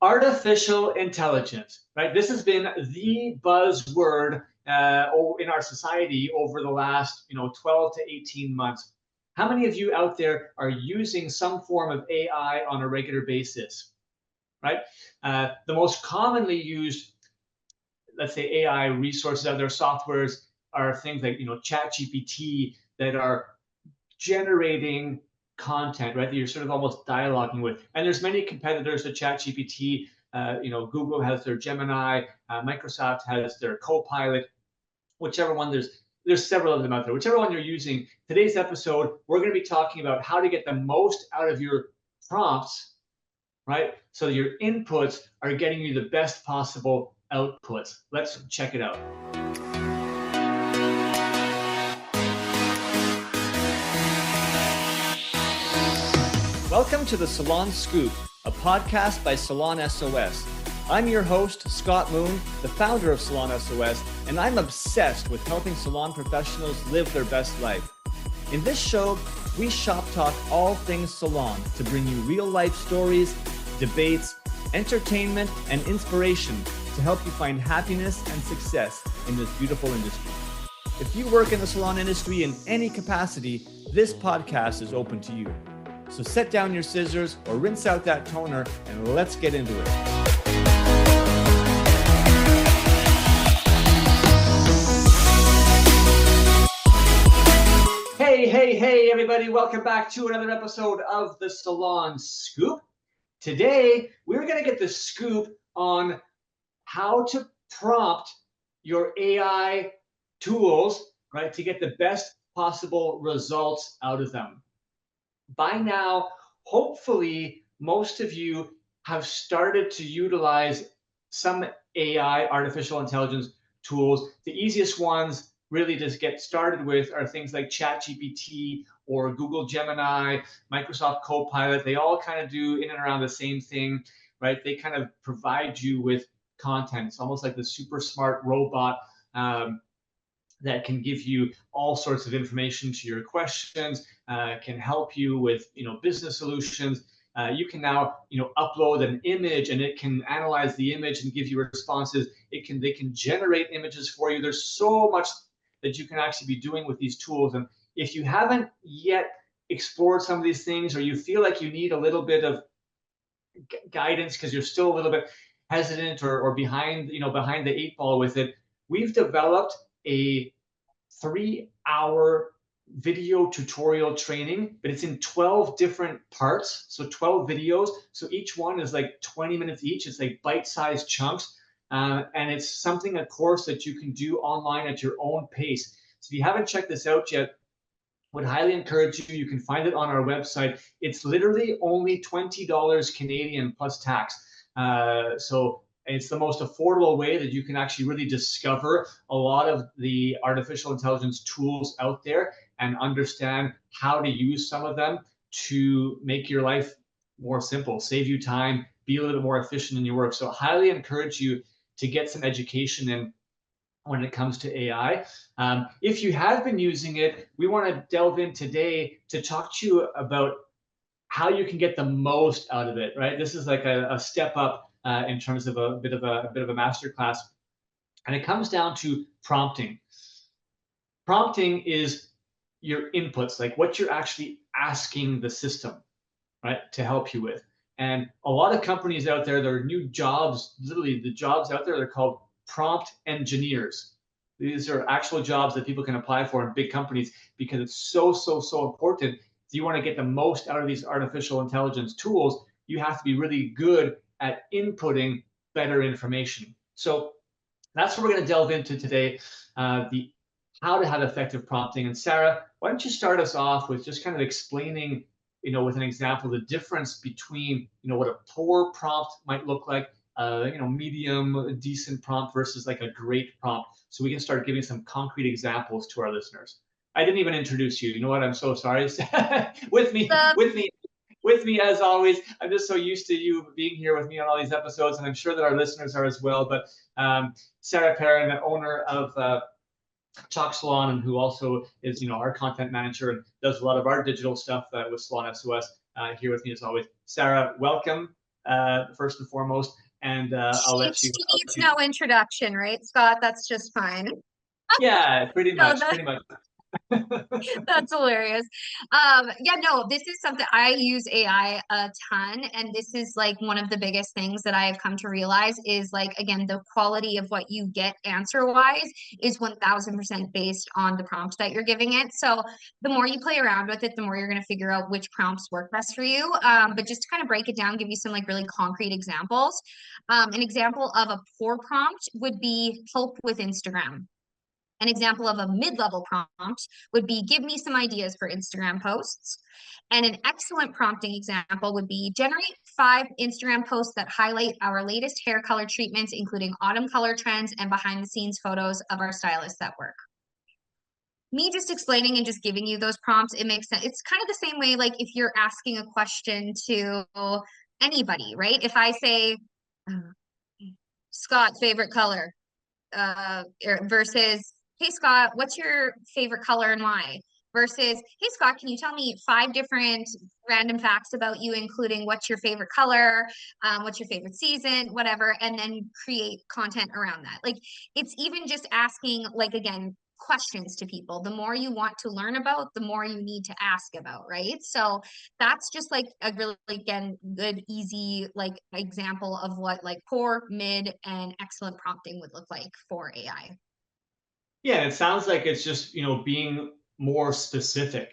Artificial intelligence, right? This has been the buzzword in our society over the last, 12 to 18 months. How many of you out there are using some form of AI on a regular basis, right? The most commonly used, let's say, AI resources out there, softwares, are things like, ChatGPT that are generating content, right? That you're sort of almost dialoguing with. And there's many competitors to ChatGPT. Google has their Gemini, Microsoft has their Copilot. Whichever one, there's several of them out there. Whichever one you're using. Today's episode, we're going to be talking about how to get the most out of your prompts, right? So your inputs are getting you the best possible outputs. Let's check it out. Welcome to the Salon Scoop, a podcast by Salon S.O.S. I'm your host, Scott Moon, the founder of Salon S.O.S., and I'm obsessed with helping salon professionals live their best life. In this show, we shop talk all things salon to bring you real-life stories, debates, entertainment, and inspiration to help you find happiness and success in this beautiful industry. If you work in the salon industry in any capacity, this podcast is open to you. So set down your scissors or rinse out that toner and let's get into it. Hey, everybody. Welcome back to another episode of the Salon Scoop. Today, we're going to get the scoop on how to prompt your AI tools, right, to get the best possible results out of them. By now, hopefully, most of you have started to utilize some AI, artificial intelligence tools. The easiest ones really to get started with are things like ChatGPT or Google Gemini, Microsoft Copilot. They all kind of do in and around the same thing, right? They kind of provide you with content. It's almost like the super smart robot that can give you all sorts of information to your questions, can help you with business solutions. You can now upload an image and it can analyze the image and give you responses. They can generate images for you. There's so much that you can actually be doing with these tools. And if you haven't yet explored some of these things, or you feel like you need a little bit of guidance because you're still a little bit hesitant or behind the eight ball with it, we've developed a 3-hour video tutorial training, but it's in 12 different parts. So 12 videos. So each one is like 20 minutes each. It's like bite-sized chunks. And it's a course that you can do online at your own pace. So if you haven't checked this out yet, would highly encourage you. You can find it on our website. It's literally only $20 Canadian plus tax. So it's the most affordable way that you can actually really discover a lot of the artificial intelligence tools out there and understand how to use some of them to make your life more simple, save you time, be a little bit more efficient in your work. So highly encourage you to get some education in when it comes to AI. If you have been using it, we want to delve in today to talk to you about how you can get the most out of it, right? This is like a step up in terms of a bit of a masterclass. And it comes down to prompting. Prompting is your inputs, like what you're actually asking the system, right, to help you with. And a lot of companies out there, there are new jobs, literally the jobs out there, they're called prompt engineers. These are actual jobs that people can apply for in big companies because it's so important. If you want to get the most out of these artificial intelligence tools, you have to be really good at inputting better information. So that's what we're going to delve into today, the how to have effective prompting. And Sarah, why don't you start us off with just kind of explaining, with an example, the difference between, what a poor prompt might look like, medium, decent prompt versus like a great prompt, so we can start giving some concrete examples to our listeners. I didn't even introduce you. You know what? I'm so sorry. with me as always. I'm just so used to you being here with me on all these episodes, and I'm sure that our listeners are as well. But Sarah Perrin, the owner of Chalk Salon, and who also is, our content manager and does a lot of our digital stuff with Salon S.O.S. Here with me as always. Sarah, welcome. first and foremost, and I'll let She you. needs no introduction, right, Scott? That's just fine. Yeah, pretty No, much, pretty much. that's hilarious. Yeah, no, this is something I use AI a ton, and this is like one of the biggest things that I have come to realize is like again, the quality of what you get answer wise is 1000% based on the prompt that you're giving it. So the more you play around with it, the more you're going to figure out which prompts work best for you. But just to kind of break it down, give you some like really concrete examples. An example of a poor prompt would be help with Instagram. An example of a mid-level prompt would be give me some ideas for Instagram posts. And an excellent prompting example would be generate 5 Instagram posts that highlight our latest hair color treatments, including autumn color trends and behind the scenes photos of our stylists at work. Me just explaining and just giving you those prompts, it makes sense. It's kind of the same way, like if you're asking a question to anybody, right? If I say, Scott, favorite color, versus, hey Scott, what's your favorite color and why? Versus, hey Scott, can you tell me 5 different random facts about you, including what's your favorite color, what's your favorite season, whatever, and then create content around that. Like it's even just asking, like again, questions to people. The more you want to learn about, the more you need to ask about, right? So that's just like a really, again, good, easy like example of what like poor, mid, and excellent prompting would look like for AI. Yeah, it sounds like it's just, being more specific,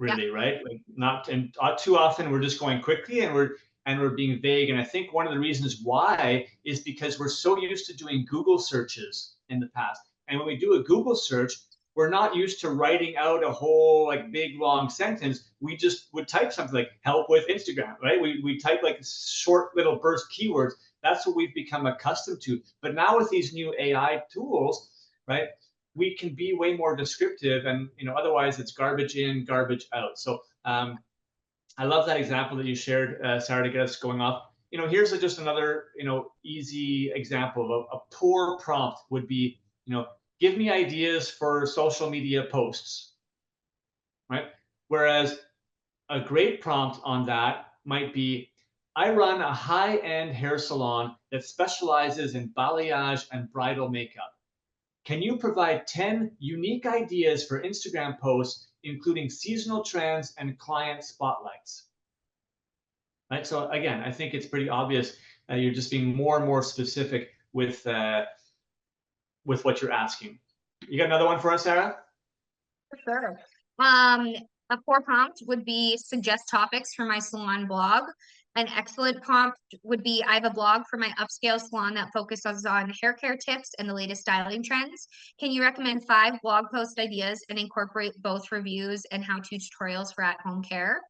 Yeah. really, right? Like not too often we're just going quickly and we're being vague. And I think one of the reasons why is because we're so used to doing Google searches in the past. And when we do a Google search, we're not used to writing out a whole like big long sentence. We just would type something like help with Instagram, right? We type like short little burst keywords. That's what we've become accustomed to. But now with these new AI tools, right? We can be way more descriptive, and otherwise it's garbage in, garbage out. So I love that example that you shared, Sarah, to get us going off. Here's just another easy example of a poor prompt would be, give me ideas for social media posts, right? Whereas a great prompt on that might be, I run a high-end hair salon that specializes in balayage and bridal makeup. Can you provide 10 unique ideas for Instagram posts, including seasonal trends and client spotlights? Right. So again, I think it's pretty obvious. You're just being more and more specific with what you're asking. You got another one for us, Sarah? For sure. Um, a poor prompt would be suggest topics for my salon blog. An excellent prompt would be I have a blog for my upscale salon that focuses on hair care tips and the latest styling trends. Can you recommend 5 blog post ideas and incorporate both reviews and how-to tutorials for at-home care?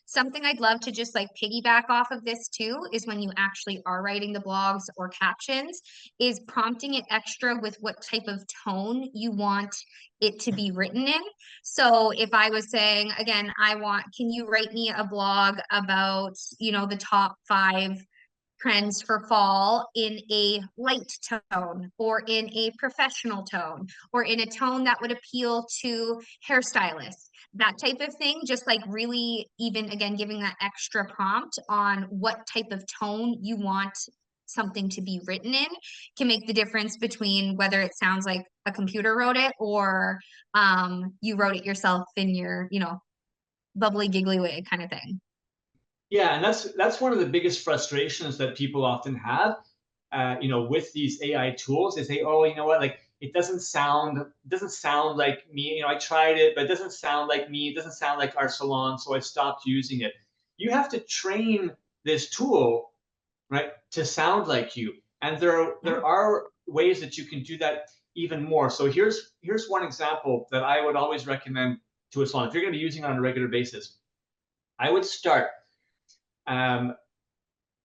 Something I'd love to just like piggyback off of this too is when you actually are writing the blogs or captions, is prompting it extra with what type of tone you want it to be written in. So if I was saying, again, can you write me a blog about, the top 5 trends for fall in a light tone or in a professional tone or in a tone that would appeal to hairstylists, that type of thing, just like really even again giving that extra prompt on what type of tone you want something to be written in can make the difference between whether it sounds like a computer wrote it or you wrote it yourself in your bubbly giggly way kind of thing. Yeah, and that's one of the biggest frustrations that people often have, with these AI tools is they, oh, you know what, like it doesn't sound like me. I tried it, but it doesn't sound like me. It doesn't sound like our salon, so I stopped using it. You have to train this tool, right, to sound like you, and there are ways that you can do that even more. So here's one example that I would always recommend to a salon if you're going to be using it on a regular basis. I would start um,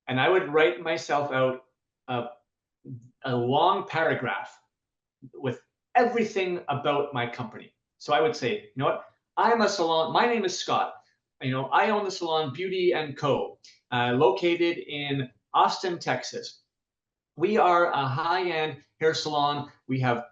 and I would write myself out a, a long paragraph with everything about my company. So I would say, you know what? I'm a salon. My name is Scott. I own the salon Beauty and Co., located in Austin, Texas. We are a high-end hair salon. We have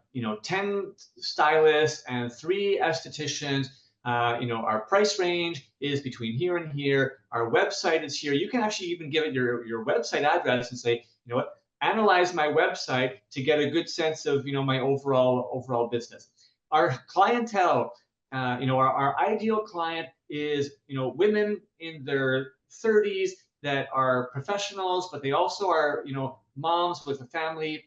10 stylists and 3 estheticians. our price range is between here and here. Our website is here. You can actually even give it your website address and say, you know what, analyze my website to get a good sense of, my overall business. Our clientele, our ideal client is, women in their 30s that are professionals, but they also are, moms with a family.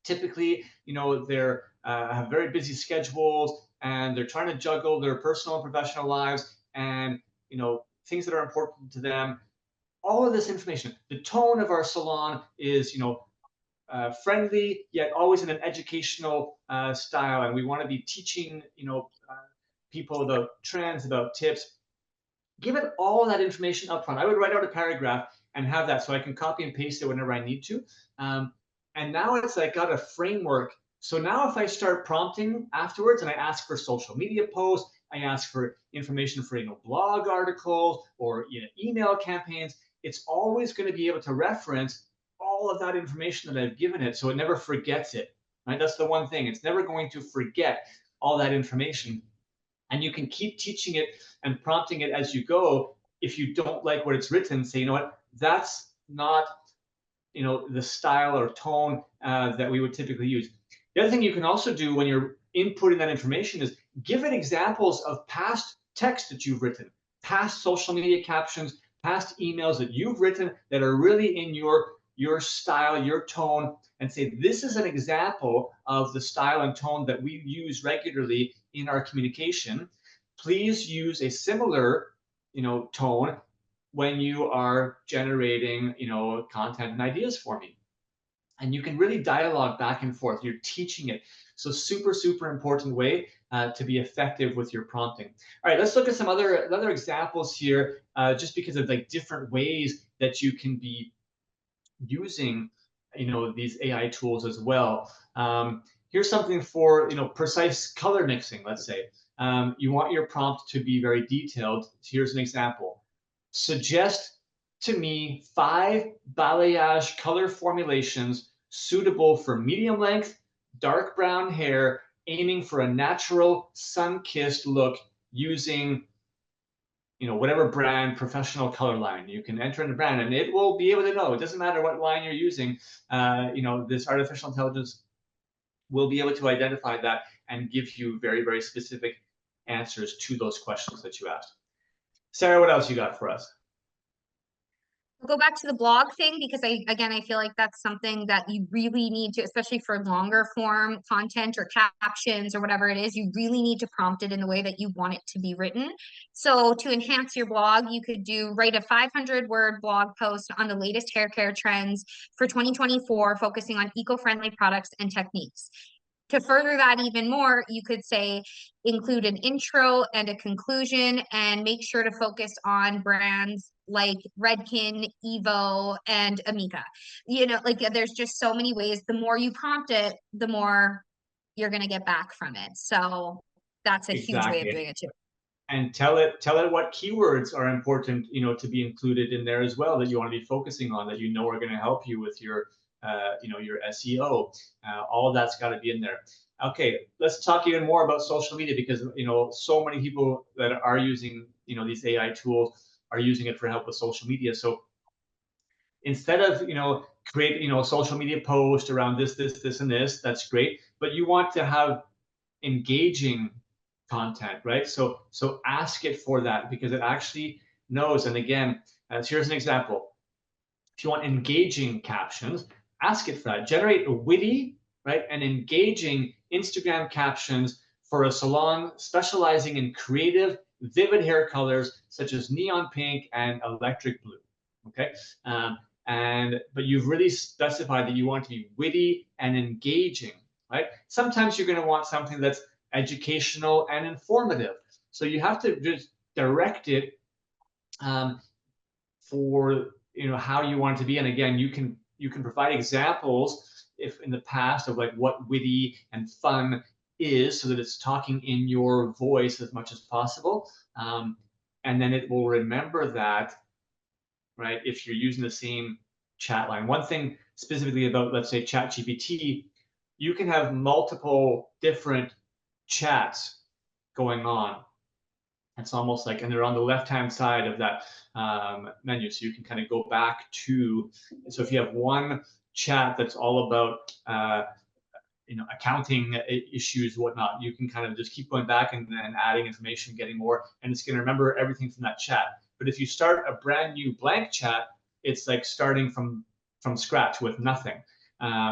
Typically, they're have very busy schedules and they're trying to juggle their personal and professional lives and, things that are important to them. All of this information, the tone of our salon is, friendly, yet always in an educational style. And we want to be teaching, people about trends, about tips. Give it all that information up front. I would write out a paragraph and have that so I can copy and paste it whenever I need to. And now it's like got a framework. So now if I start prompting afterwards and I ask for social media posts, I ask for information for, blog articles or, email campaigns, it's always going to be able to reference all of that information that I've given it, so it never forgets it, right? That's the one thing. It's never going to forget all that information. And you can keep teaching it and prompting it as you go. If you don't like what it's written, say, you know what, that's not, the style or tone that we would typically use. The other thing you can also do when you're inputting that information is give it examples of past text that you've written, past social media captions, past emails that you've written that are really in your style, your tone, and say, this is an example of the style and tone that we use regularly in our communication. Please use a similar, tone when you are generating, content and ideas for me. And you can really dialogue back and forth. You're teaching it. So super, super important way to be effective with your prompting. All right, let's look at some other examples here, just because of like different ways that you can be using, these AI tools as well. Here's something for, precise color mixing, let's say. You want your prompt to be very detailed. Here's an example. Suggest to me 5 balayage color formulations suitable for medium length, dark brown hair, aiming for a natural sun-kissed look using, whatever brand professional color line. You can enter in the brand and it will be able to know. It doesn't matter what line you're using. This artificial intelligence will be able to identify that and give you very, very specific answers to those questions that you asked. Sarah, what else you got for us? Go back to the blog thing because I feel like that's something that you really need to, especially for longer form content or captions or whatever it is, you really need to prompt it in the way that you want it to be written. So to enhance your blog, you could write a 500-word blog post on the latest hair care trends for 2024, focusing on eco-friendly products and techniques. To further that even more, you could say include an intro and a conclusion and make sure to focus on brands like Redken, Evo, and Amica. Like there's just so many ways. The more you prompt it, the more you're going to get back from it. So that's a huge way of Exactly. doing it too. And tell it what keywords are important, to be included in there as well that you want to be focusing on, that are going to help you with your your SEO. All that's got to be in there. Okay, let's talk even more about social media because so many people that are using these AI tools are using it for help with social media. So instead of create a social media post around this, and this, that's great, but you want to have engaging content, right? So ask it for that because it actually knows. And again, here's an example. If you want engaging captions, ask it for that. Generate a witty, right, and engaging Instagram captions for a salon specializing in creative, vivid hair colors such as neon pink and electric blue. Okay. But you've really specified that you want to be witty and engaging, right? Sometimes you're going to want something that's educational and informative. So you have to just direct it for how you want it to be. And again, you can provide examples if in the past of like what witty and fun is, so that it's talking in your voice as much as possible. And then it will remember that, right? If you're using the same chat line. One thing specifically about, let's say, ChatGPT, you can have multiple different chats going on. It's almost like, and they're on the left-hand side of that menu. So you can kind of go back to, so if you have one chat that's all about, accounting issues, whatnot, you can kind of just keep going back and adding information, getting more, and it's going to remember everything from that chat. But if you start a brand new blank chat, it's like starting from scratch with nothing.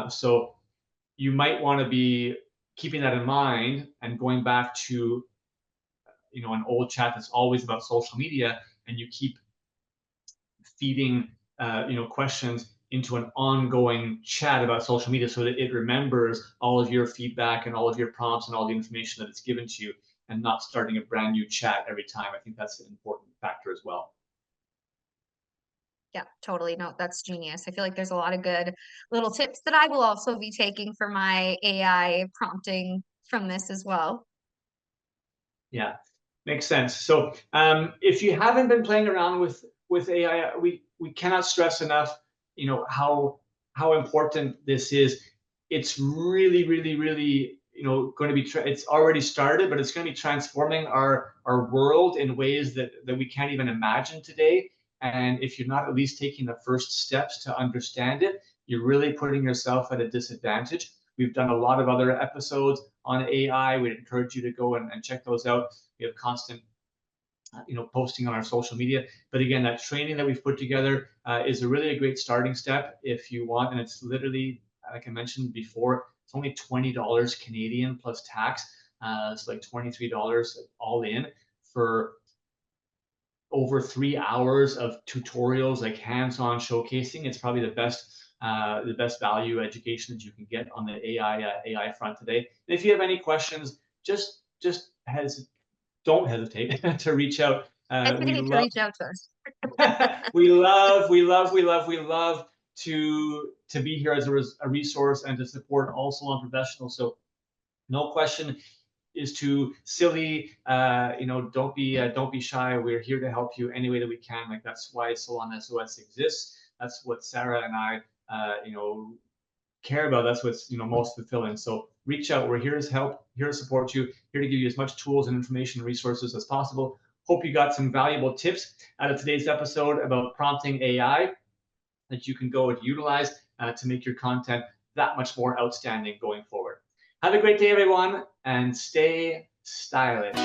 So you might want to be keeping that in mind and going back to an old chat that's always about social media, and you keep feeding questions into an ongoing chat about social media so that it remembers all of your feedback and all of your prompts and all the information that it's given to you, and not starting a brand new chat every time. I think that's an important factor as well. Yeah, totally. No, that's genius. I feel like there's a lot of good little tips that I will also be taking for my AI prompting from this as well. Yeah, makes sense. So if you haven't been playing around with AI, we cannot stress enough, how important this is. It's really, really, really, going to be, it's already started, but it's going to be transforming our world in ways that we can't even imagine today. And if you're not at least taking the first steps to understand it, you're really putting yourself at a disadvantage. We've done a lot of other episodes on AI. We'd encourage you to go and check those out. We have constant posting on our social media. But again, that training that we've put together is really a great starting step if you want. And it's literally, like I mentioned before, it's only $20 Canadian plus tax. It's like $23 all in for over 3 hours of tutorials, like hands-on showcasing. It's probably the best value education that you can get on the AI front today. And if you have any questions, just don't hesitate to reach out. Reach out to us. we love to be here as a resource and to support all salon professionals. So no question is too silly. Don't be shy. We're here to help you any way that we can. Like, that's why Salon S.O.S exists. That's what Sarah and I care about. That's what's most fulfilling. So reach out. We're here to help, here to support you, here to give you as much tools and information and resources as possible. Hope you got some valuable tips out of today's episode about prompting AI that you can go and utilize to make your content that much more outstanding going forward. Have a great day, everyone, and stay stylish.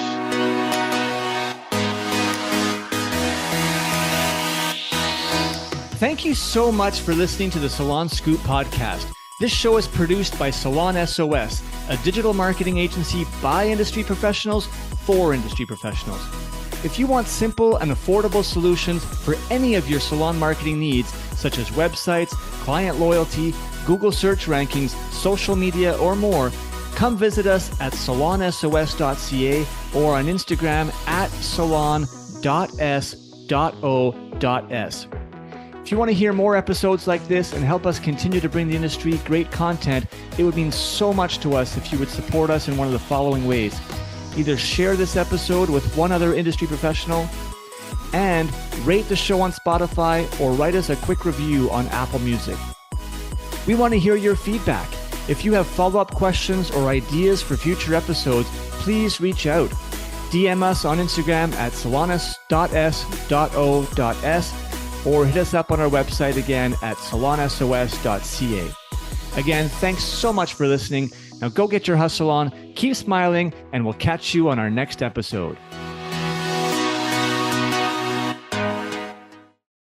Thank you so much for listening to the Salon Scoop podcast. This show is produced by Salon S.O.S, a digital marketing agency by industry professionals for industry professionals. If you want simple and affordable solutions for any of your salon marketing needs, such as websites, client loyalty, Google search rankings, social media, or more, come visit us at salonsos.ca or on Instagram at salon.s.o.s. If you want to hear more episodes like this and help us continue to bring the industry great content, it would mean so much to us if you would support us in one of the following ways. Either share this episode with one other industry professional, and rate the show on Spotify, or write us a quick review on Apple Music. We want to hear your feedback. If you have follow-up questions or ideas for future episodes, please reach out. DM us on Instagram at salonus.s.o.s, or hit us up on our website again at salonsos.ca. Again, thanks so much for listening. Now go get your hustle on, keep smiling, and we'll catch you on our next episode.